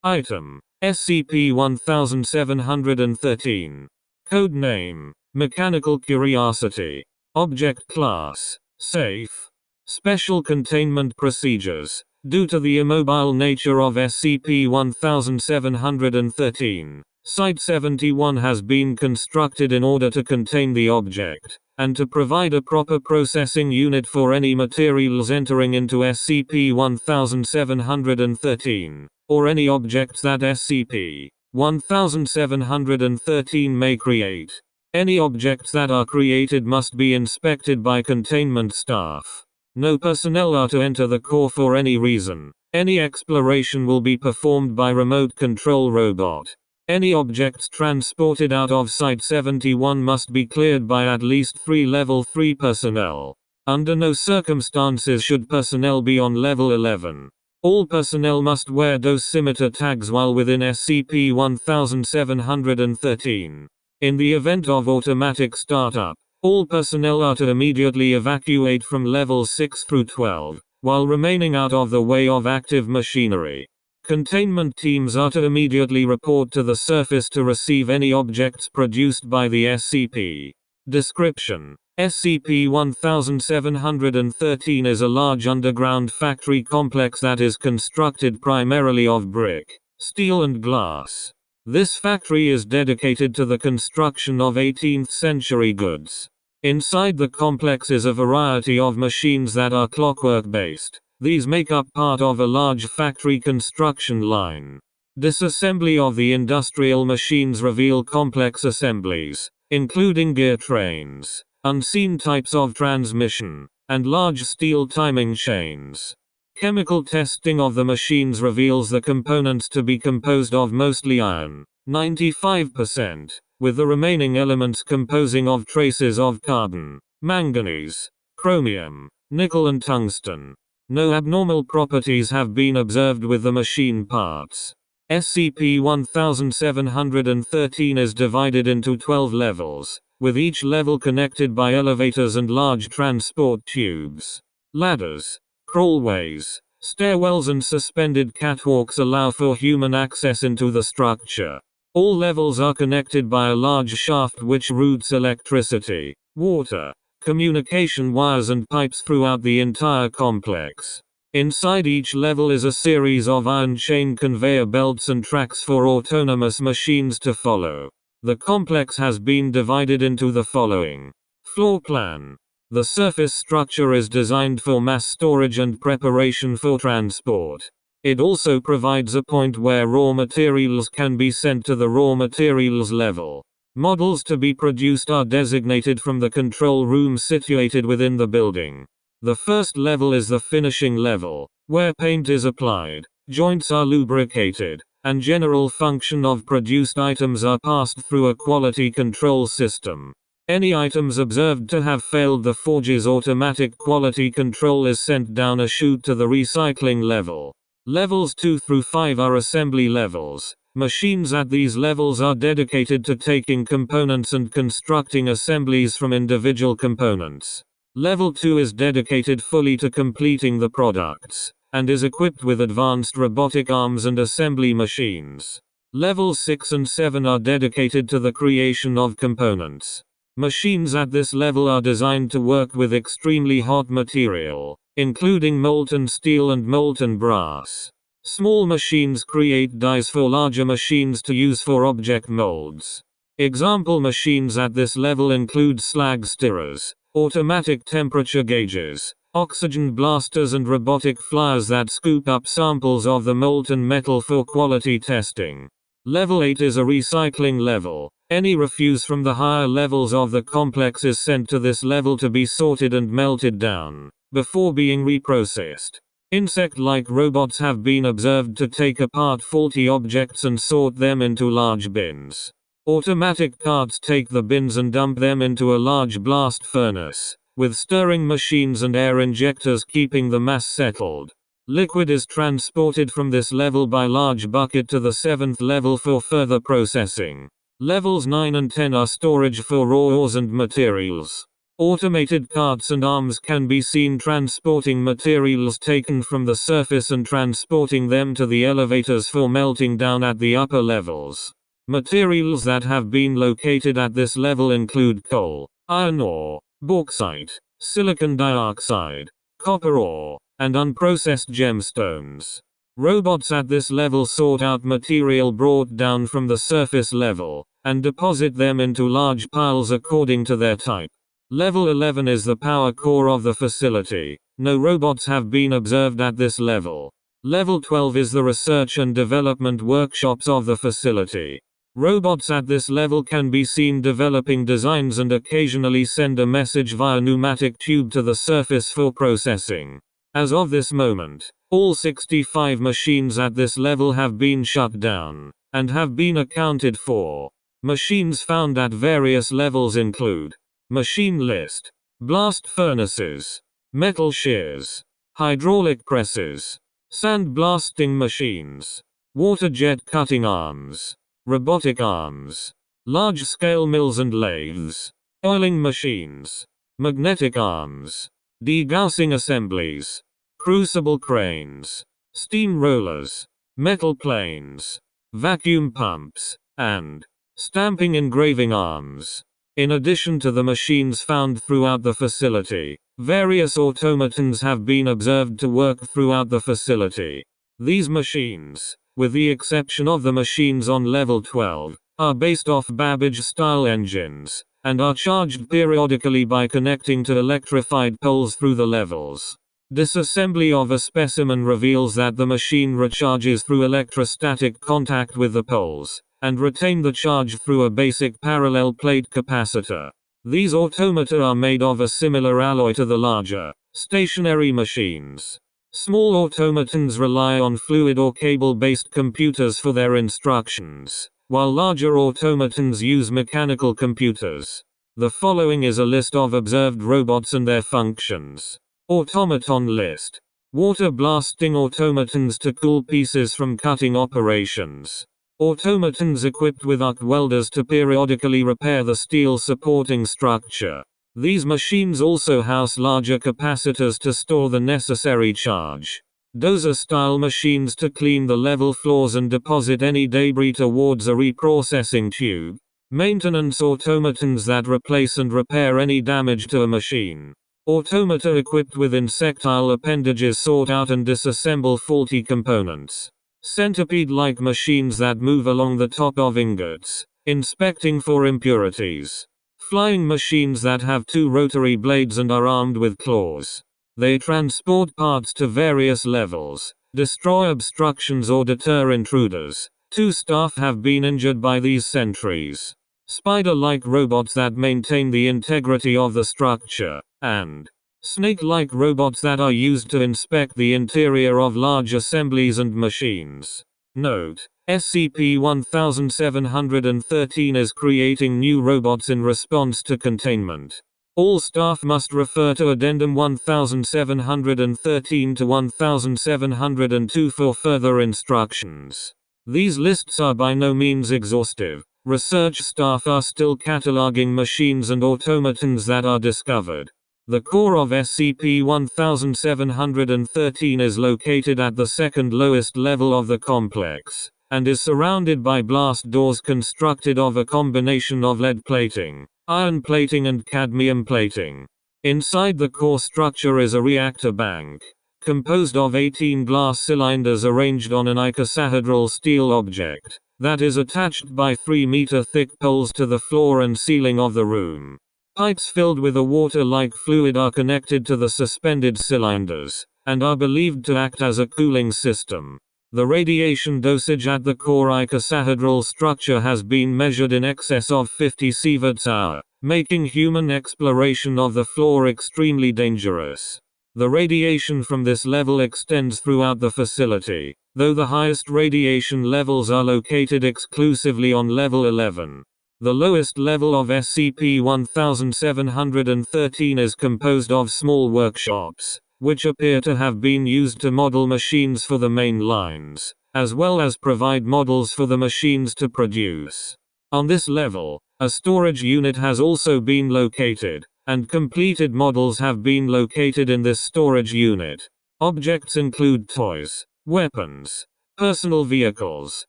Item: SCP-1713. Code name: Mechanical Curiosity. Object Class: Safe. Special Containment Procedures. Due to the immobile nature of SCP-1713, Site-71 has been constructed in order to contain the object, and to provide a proper processing unit for any materials entering into SCP-1713, or any objects that SCP-1713 may create. Any objects that are created must be inspected by containment staff. No personnel are to enter the core for any reason. Any exploration will be performed by remote control robot. Any objects transported out of Site-71 must be cleared by at least 3 Level 3 personnel. Under no circumstances should personnel be on Level 11. All personnel must wear dosimeter tags while within SCP-1713. In the event of automatic startup, all personnel are to immediately evacuate from levels 6 through 12, while remaining out of the way of active machinery. Containment teams are to immediately report to the surface to receive any objects produced by the SCP. Description: SCP-1713 is a large underground factory complex that is constructed primarily of brick, steel and glass. This factory is dedicated to the construction of 18th century goods. Inside the complex is a variety of machines that are clockwork-based. These make up part of a large factory construction line. Disassembly of the industrial machines reveal complex assemblies, including gear trains, unseen types of transmission, and large steel timing chains. Chemical testing of the machines reveals the components to be composed of mostly iron, 95%, with the remaining elements composing of traces of carbon, manganese, chromium, nickel and tungsten. No abnormal properties have been observed with the machine parts. SCP-1713 is divided into 12 levels, with each level connected by elevators and large transport tubes. Ladders, crawlways, stairwells and suspended catwalks allow for human access into the structure. All levels are connected by a large shaft which routes electricity, water, communication wires and pipes throughout the entire complex. Inside each level is a series of iron chain conveyor belts and tracks for autonomous machines to follow. The complex has been divided into the following. Floor plan. The surface structure is designed for mass storage and preparation for transport. It also provides a point where raw materials can be sent to the raw materials level. Models to be produced are designated from the control room situated within the building. The first level is the finishing level, where paint is applied, joints are lubricated, and general function of produced items are passed through a quality control system. Any items observed to have failed the forge's automatic quality control is sent down a chute to the recycling level. Levels 2 through 5 are assembly levels. Machines at these levels are dedicated to taking components and constructing assemblies from individual components. Level 2 is dedicated fully to completing the products, and is equipped with advanced robotic arms and assembly machines. Levels 6 and 7 are dedicated to the creation of components. Machines at this level are designed to work with extremely hot material, including molten steel and molten brass. Small machines create dies for larger machines to use for object molds. Example machines at this level include slag stirrers, automatic temperature gauges, oxygen blasters and robotic flyers that scoop up samples of the molten metal for quality testing. Level 8 is a recycling level. Any refuse from the higher levels of the complex is sent to this level to be sorted and melted down, before being reprocessed. Insect-like robots have been observed to take apart faulty objects and sort them into large bins. Automatic carts take the bins and dump them into a large blast furnace, with stirring machines and air injectors keeping the mass settled. Liquid is transported from this level by large bucket to the 7th level for further processing. Levels 9 and 10 are storage for raw ores and materials. Automated carts and arms can be seen transporting materials taken from the surface and transporting them to the elevators for melting down at the upper levels. Materials that have been located at this level include coal, iron ore, bauxite, silicon dioxide, copper ore, and unprocessed gemstones. Robots at this level sort out material brought down from the surface level, and deposit them into large piles according to their type. Level 11 is the power core of the facility. No robots have been observed at this level. Level 12 is the research and development workshops of the facility. Robots at this level can be seen developing designs and occasionally send a message via pneumatic tube to the surface for processing. As of this moment, all 65 machines at this level have been shut down, and have been accounted for. Machines found at various levels include machine list, blast furnaces, metal shears, hydraulic presses, sand blasting machines, water jet cutting arms, robotic arms, large-scale mills and lathes, oiling machines, magnetic arms, degaussing assemblies, crucible cranes, steam rollers, metal planes, vacuum pumps, and stamping engraving arms. In addition to the machines found throughout the facility, various automatons have been observed to work throughout the facility. These machines, with the exception of the machines on level 12, are based off Babbage-style engines, and are charged periodically by connecting to electrified poles through the levels. Disassembly of a specimen reveals that the machine recharges through electrostatic contact with the poles, and retain the charge through a basic parallel plate capacitor. These automata are made of a similar alloy to the larger, stationary machines. Small automatons rely on fluid or cable-based computers for their instructions, while larger automatons use mechanical computers. The following is a list of observed robots and their functions. Automaton list. Water blasting automatons to cool pieces from cutting operations. Automatons equipped with arc welders to periodically repair the steel supporting structure. These machines also house larger capacitors to store the necessary charge. Dozer-style machines to clean the level floors and deposit any debris towards a reprocessing tube. Maintenance automatons that replace and repair any damage to a machine. Automata equipped with insectile appendages sort out and disassemble faulty components. Centipede-like machines that move along the top of ingots, inspecting for impurities. Flying machines that have two rotary blades and are armed with claws. They transport parts to various levels, destroy obstructions or deter intruders. 2 staff have been injured by these sentries. Spider-like robots that maintain the integrity of the structure, and snake-like robots that are used to inspect the interior of large assemblies and machines. Note: SCP-1713 is creating new robots in response to containment. All staff must refer to Addendum 1713 to 1702 for further instructions. These lists are by no means exhaustive. Research staff are still cataloging machines and automatons that are discovered. The core of SCP-1713 is located at the second lowest level of the complex, and is surrounded by blast doors constructed of a combination of lead plating, iron plating and cadmium plating. Inside the core structure is a reactor bank, composed of 18 glass cylinders arranged on an icosahedral steel object, that is attached by 3-meter-thick poles to the floor and ceiling of the room. Pipes filled with a water-like fluid are connected to the suspended cylinders, and are believed to act as a cooling system. The radiation dosage at the core icosahedral structure has been measured in excess of 50 sieverts/hour, making human exploration of the floor extremely dangerous. The radiation from this level extends throughout the facility, though the highest radiation levels are located exclusively on level 11. The lowest level of SCP-1713 is composed of small workshops, which appear to have been used to model machines for the main lines, as well as provide models for the machines to produce. On this level, a storage unit has also been located, and completed models have been located in this storage unit. Objects include toys, weapons, personal vehicles,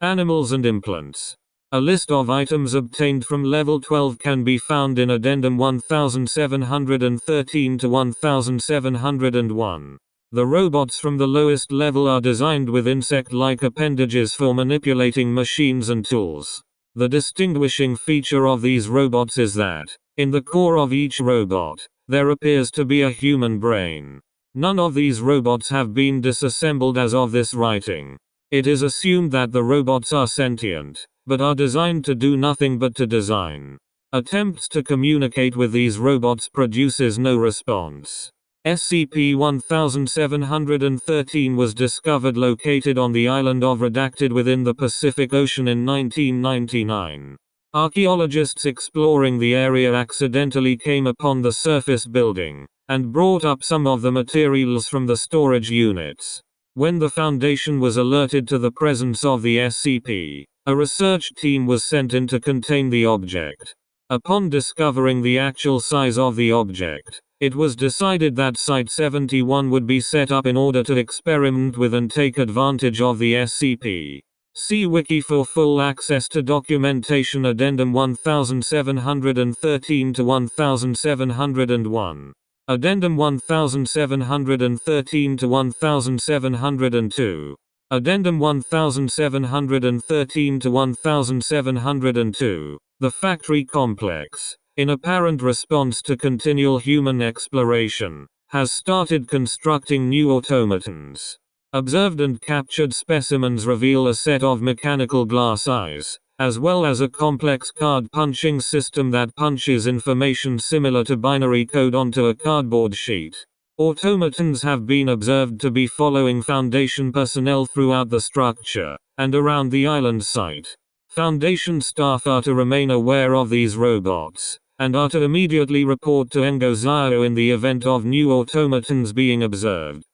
animals and implants. A list of items obtained from Level 12 can be found in Addendum 1713 to 1701. The robots from the lowest level are designed with insect-like appendages for manipulating machines and tools. The distinguishing feature of these robots is that, in the core of each robot, there appears to be a human brain. None of these robots have been disassembled as of this writing. It is assumed that the robots are sentient, but are designed to do nothing but to design. Attempts to communicate with these robots produces no response. SCP-1713 was discovered located on the island of Redacted within the Pacific Ocean in 1999. Archaeologists exploring the area accidentally came upon the surface building, and brought up some of the materials from the storage units. When the Foundation was alerted to the presence of the SCP, a research team was sent in to contain the object. Upon discovering the actual size of the object, it was decided that Site-71 would be set up in order to experiment with and take advantage of the SCP. See Wiki for full access to documentation. Addendum 1713 to 1701. Addendum 1713 to 1702. Addendum 1713 to 1702. The Factory Complex, in apparent response to continual human exploration, has started constructing new automatons. Observed and captured specimens reveal a set of mechanical glass eyes, as well as a complex card punching system that punches information similar to binary code onto a cardboard sheet. Automatons have been observed to be following Foundation personnel throughout the structure, and around the island site. Foundation staff are to remain aware of these robots, and are to immediately report to Engozio in the event of new automatons being observed.